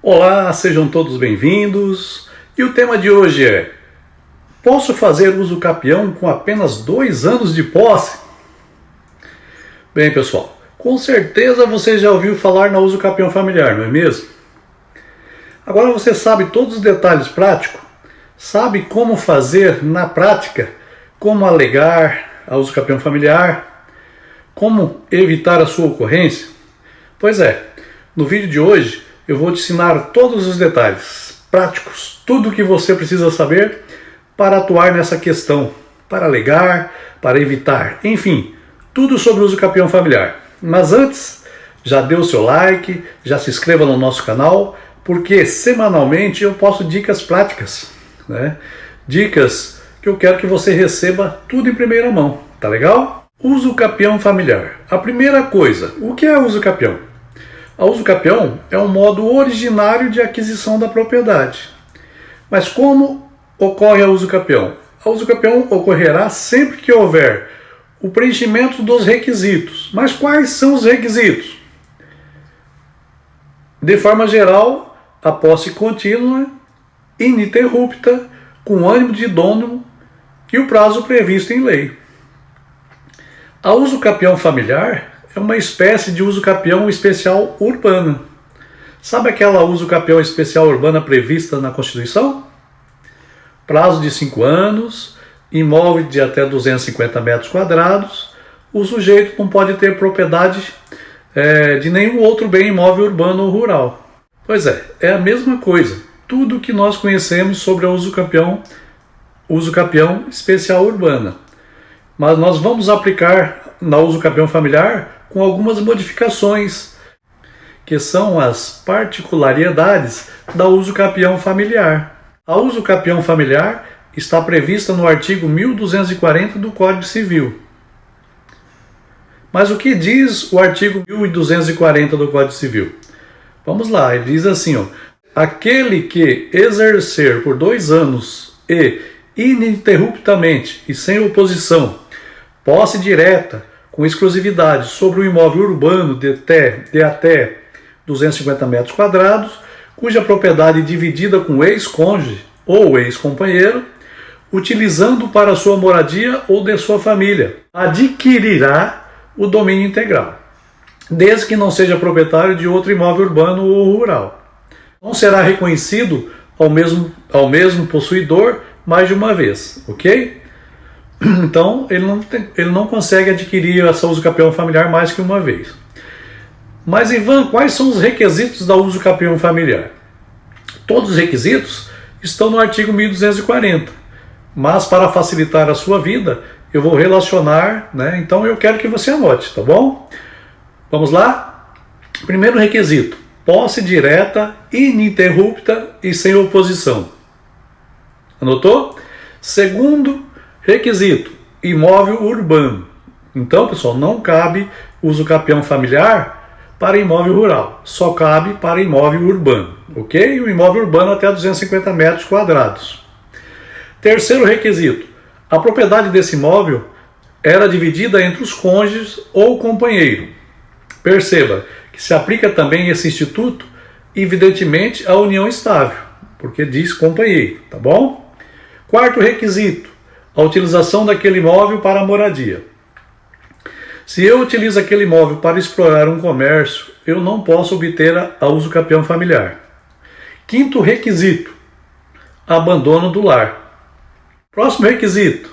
Olá, sejam todos bem-vindos. E o tema de hoje é: posso fazer uso capião com apenas 2 anos de posse? Bem, pessoal, com certeza você já ouviu falar na uso capião familiar, não é mesmo? Agora você sabe todos os detalhes práticos? Sabe como fazer na prática? Como alegar a uso capião familiar? Como evitar a sua ocorrência? Pois é, no vídeo de hoje eu vou te ensinar todos os detalhes práticos, tudo o que você precisa saber para atuar nessa questão, para alegar, para evitar, enfim, tudo sobre o uso capião familiar. Mas antes, já dê o seu like, já se inscreva no nosso canal, porque semanalmente eu posto dicas práticas, né? Dicas que eu quero que você receba tudo em primeira mão, tá legal? Uso capião familiar. A primeira coisa, o que é uso capião? A uso capião é um modo originário de aquisição da propriedade. Mas como ocorre a uso capião? A uso capião ocorrerá sempre que houver o preenchimento dos requisitos. Mas quais são os requisitos? De forma geral, a posse contínua, ininterrupta, com ânimo de dono e o prazo previsto em lei. A uso capião familiar é uma espécie de uso capião especial urbana. Sabe aquela uso capião especial urbana prevista na Constituição? Prazo de 5 anos, imóvel de até 250 metros quadrados, o sujeito não pode ter propriedade de nenhum outro bem imóvel urbano ou rural. Pois é a mesma coisa. Tudo que nós conhecemos sobre a uso capião especial urbana. Mas nós vamos aplicar na uso capião familiar com algumas modificações, que são as particularidades da uso capião familiar. A uso capião familiar está prevista no artigo 1240 do Código Civil. Mas o que diz o artigo 1240 do Código Civil? Vamos lá, ele diz assim, aquele que exercer por 2 anos e ininterruptamente e sem oposição posse direta com exclusividade sobre um imóvel urbano de até 250 metros quadrados, cuja propriedade é dividida com ex-cônjuge ou ex-companheiro, utilizando para sua moradia ou de sua família, adquirirá o domínio integral, desde que não seja proprietário de outro imóvel urbano ou rural. Não será reconhecido ao mesmo possuidor mais de uma vez, ok? Então, ele não consegue adquirir essa uso capião familiar mais que uma vez. Mas, Ivan, quais são os requisitos da uso capião familiar? Todos os requisitos estão no artigo 1240. Mas, para facilitar a sua vida, eu vou relacionar, né? Então, eu quero que você anote, tá bom? Vamos lá? Primeiro requisito: posse direta, ininterrupta e sem oposição. Anotou? Segundo requisito: imóvel urbano. Então, pessoal, não cabe uso capião familiar para imóvel rural. Só cabe para imóvel urbano, ok? O imóvel urbano até 250 metros quadrados. Terceiro requisito: a propriedade desse imóvel era dividida entre os cônjuges ou companheiro. Perceba que se aplica também esse instituto, evidentemente, à união estável, porque diz companheiro, tá bom? Quarto requisito: a utilização daquele imóvel para a moradia. Se eu utilizo aquele imóvel para explorar um comércio, eu não posso obter a uso capião familiar. Quinto requisito: abandono do lar. Próximo requisito: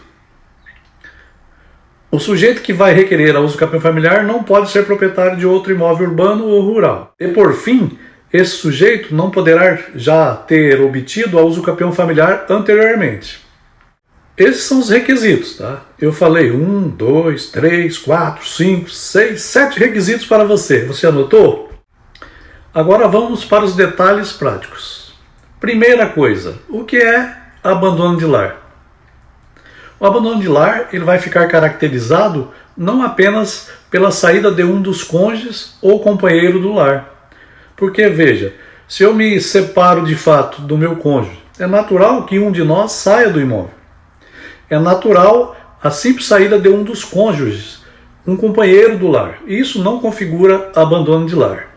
o sujeito que vai requerer a uso capião familiar não pode ser proprietário de outro imóvel urbano ou rural. E por fim, esse sujeito não poderá já ter obtido a uso capião familiar anteriormente. Esses são os requisitos, tá? Eu falei 1, 2, 3, 4, 5, 6, 7 requisitos para você. Você anotou? Agora vamos para os detalhes práticos. Primeira coisa, o que é abandono de lar? O abandono de lar ele vai ficar caracterizado não apenas pela saída de um dos cônjuges ou companheiro do lar. Porque, veja, se eu me separo de fato do meu cônjuge, é natural que um de nós saia do imóvel. É natural a simples saída de um dos cônjuges, um companheiro do lar. Isso não configura abandono de lar.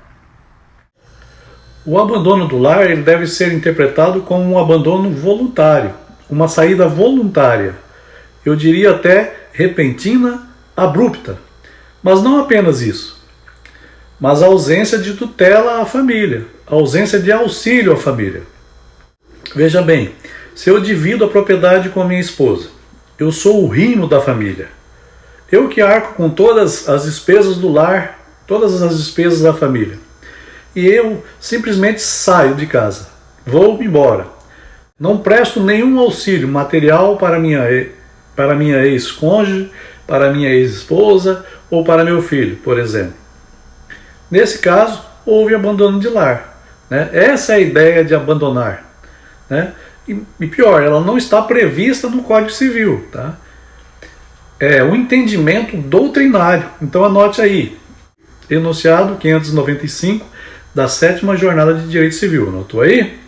O abandono do lar ele deve ser interpretado como um abandono voluntário, uma saída voluntária. Eu diria até repentina, abrupta. Mas não apenas isso, mas a ausência de tutela à família, a ausência de auxílio à família. Veja bem, se eu divido a propriedade com a minha esposa, eu sou o rimo da família. Eu que arco com todas as despesas do lar, todas as despesas da família. E eu simplesmente saio de casa, vou embora. Não presto nenhum auxílio material para minha ex-cônjuge, para minha ex-esposa ou para meu filho, por exemplo. Nesse caso, houve abandono de lar. Né? Essa é a ideia de abandonar. Né? E pior, ela não está prevista no Código Civil. Tá? É um entendimento doutrinário. Então anote aí, enunciado 595 da 7ª Jornada de Direito Civil. Anotou aí?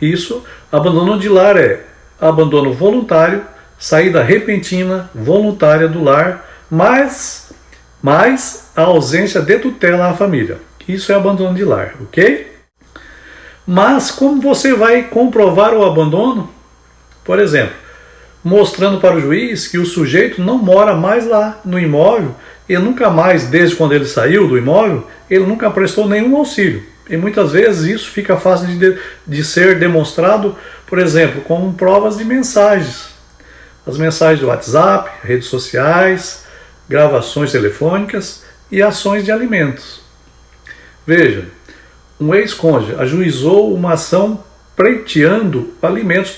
Isso, abandono de lar é abandono voluntário, saída repentina, voluntária do lar, mas a ausência de tutela à família. Isso é abandono de lar, ok? Mas como você vai comprovar o abandono? Por exemplo, mostrando para o juiz que o sujeito não mora mais lá no imóvel e nunca mais, desde quando ele saiu do imóvel, ele nunca prestou nenhum auxílio. E muitas vezes isso fica fácil de ser demonstrado, por exemplo, com provas de mensagens. As mensagens do WhatsApp, redes sociais, gravações telefônicas e ações de alimentos. Veja, um ex-cônjuge ajuizou uma ação pleiteando alimentos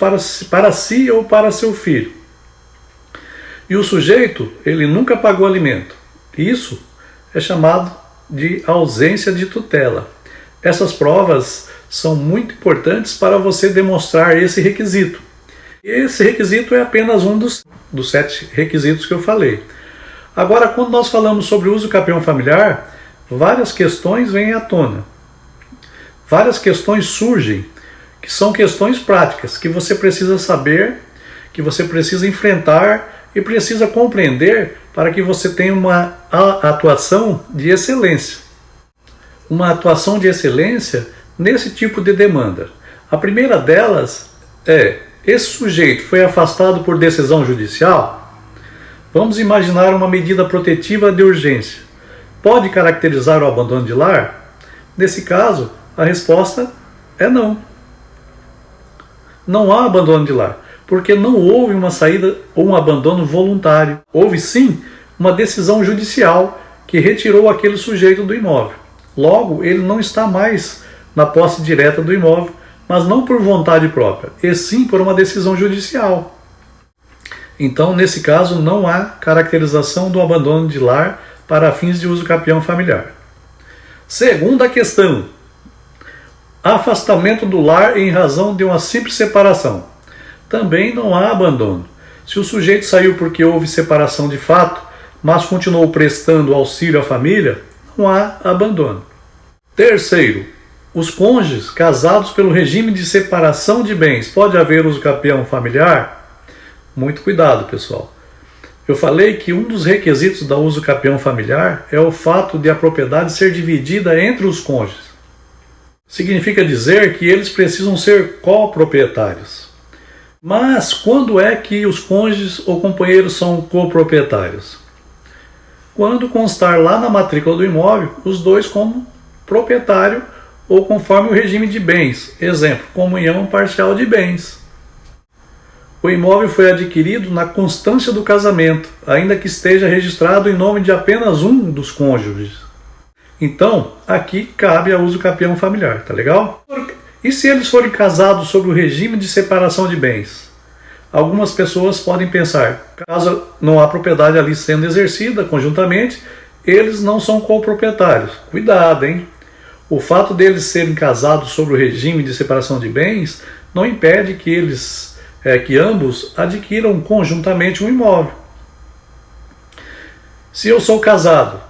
para si ou para seu filho. E o sujeito, ele nunca pagou alimento. Isso é chamado de ausência de tutela. Essas provas são muito importantes para você demonstrar esse requisito. Esse requisito é apenas um dos 7 requisitos que eu falei. Agora, quando nós falamos sobre o uso capião familiar, várias questões vêm à tona. Várias questões surgem, que são questões práticas, que você precisa saber, que você precisa enfrentar e precisa compreender para que você tenha uma atuação de excelência. Uma atuação de excelência nesse tipo de demanda. A primeira delas é: esse sujeito foi afastado por decisão judicial? Vamos imaginar uma medida protetiva de urgência. Pode caracterizar o abandono de lar? Nesse caso, a resposta é não. Não há abandono de lar, porque não houve uma saída ou um abandono voluntário. Houve sim uma decisão judicial que retirou aquele sujeito do imóvel. Logo, ele não está mais na posse direta do imóvel, mas não por vontade própria, e sim por uma decisão judicial. Então, nesse caso, não há caracterização do abandono de lar para fins de uso capião familiar. Segunda questão: afastamento do lar em razão de uma simples separação. Também não há abandono. Se o sujeito saiu porque houve separação de fato, mas continuou prestando auxílio à família, não há abandono. Terceiro, os cônjuges casados pelo regime de separação de bens, pode haver uso capião familiar? Muito cuidado, pessoal. Eu falei que um dos requisitos da uso capião familiar é o fato de a propriedade ser dividida entre os cônjuges. Significa dizer que eles precisam ser coproprietários. Mas quando é que os cônjuges ou companheiros são coproprietários? Quando constar lá na matrícula do imóvel os dois como proprietário ou conforme o regime de bens. Exemplo, comunhão parcial de bens. O imóvel foi adquirido na constância do casamento, ainda que esteja registrado em nome de apenas um dos cônjuges. Então, aqui cabe a uso capião familiar, tá legal? E se eles forem casados sob o regime de separação de bens? Algumas pessoas podem pensar, caso não há propriedade ali sendo exercida conjuntamente, eles não são coproprietários. Cuidado, hein? O fato deles serem casados sob o regime de separação de bens não impede que ambos adquiram conjuntamente um imóvel. Se eu sou casado,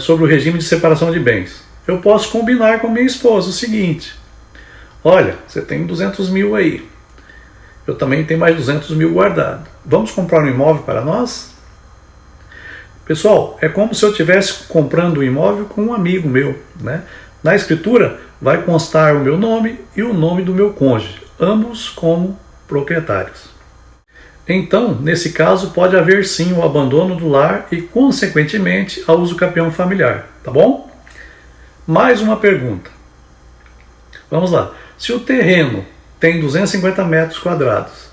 sobre o regime de separação de bens, eu posso combinar com minha esposa o seguinte: olha, você tem 200 mil aí, eu também tenho mais 200 mil guardado, vamos comprar um imóvel para nós? Pessoal, é como se eu estivesse comprando um imóvel com um amigo meu, né? Na escritura vai constar o meu nome e o nome do meu cônjuge, ambos como proprietários. Então, nesse caso, pode haver sim o abandono do lar e, consequentemente, a uso capião familiar, tá bom? Mais uma pergunta. Vamos lá. Se o terreno tem 250 metros quadrados,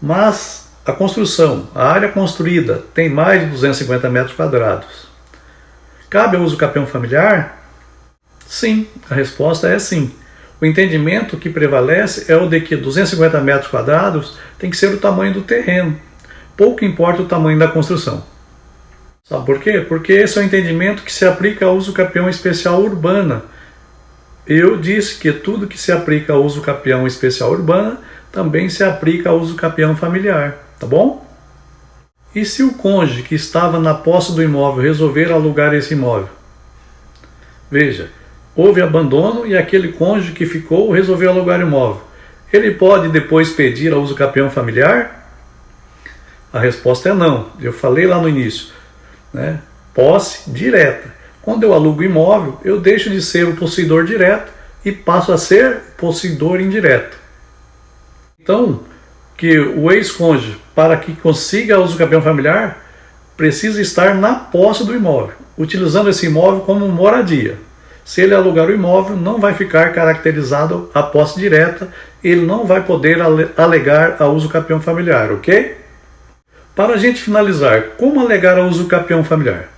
mas a construção, a área construída, tem mais de 250 metros quadrados, cabe ao uso capião familiar? Sim, a resposta é sim. O entendimento que prevalece é o de que 250 metros quadrados tem que ser o tamanho do terreno. Pouco importa o tamanho da construção. Sabe por quê? Porque esse é o entendimento que se aplica ao uso capião especial urbana. Eu disse que tudo que se aplica ao uso capião especial urbana também se aplica ao uso capião familiar, tá bom? E se o cônjuge que estava na posse do imóvel resolver alugar esse imóvel? Veja, houve abandono e aquele cônjuge que ficou resolveu alugar o imóvel. Ele pode depois pedir a uso capião familiar? A resposta é não. Eu falei lá no início, né? Posse direta. Quando eu alugo o imóvel, eu deixo de ser o possuidor direto e passo a ser possuidor indireto. Então, que o ex-cônjuge, para que consiga uso capião familiar, precisa estar na posse do imóvel, utilizando esse imóvel como moradia. Se ele alugar o imóvel, não vai ficar caracterizado a posse direta, ele não vai poder alegar a uso capião familiar, ok? Para a gente finalizar, como alegar a uso capião familiar?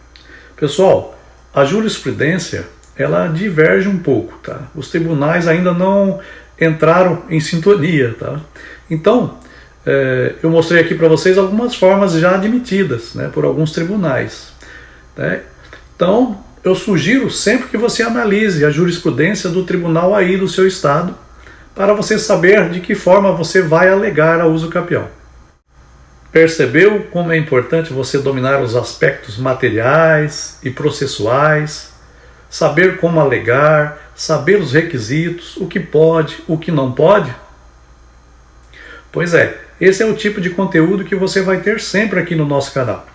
Pessoal, a jurisprudência, ela diverge um pouco, tá? Os tribunais ainda não entraram em sintonia, tá? Então, eu mostrei aqui para vocês algumas formas já admitidas, né, por alguns tribunais, né? Então, eu sugiro sempre que você analise a jurisprudência do tribunal aí do seu estado, para você saber de que forma você vai alegar a uso capião. Percebeu como é importante você dominar os aspectos materiais e processuais, saber como alegar, saber os requisitos, o que pode, o que não pode? Pois é, esse é o tipo de conteúdo que você vai ter sempre aqui no nosso canal.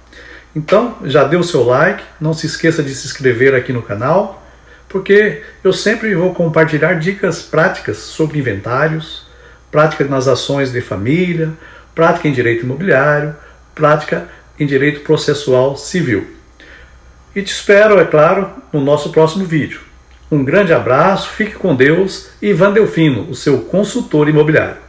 Então, já dê o seu like, não se esqueça de se inscrever aqui no canal, porque eu sempre vou compartilhar dicas práticas sobre inventários, prática nas ações de família, prática em direito imobiliário, prática em direito processual civil. E te espero, é claro, no nosso próximo vídeo. Um grande abraço, fique com Deus e Ivan Delfino, o seu consultor imobiliário.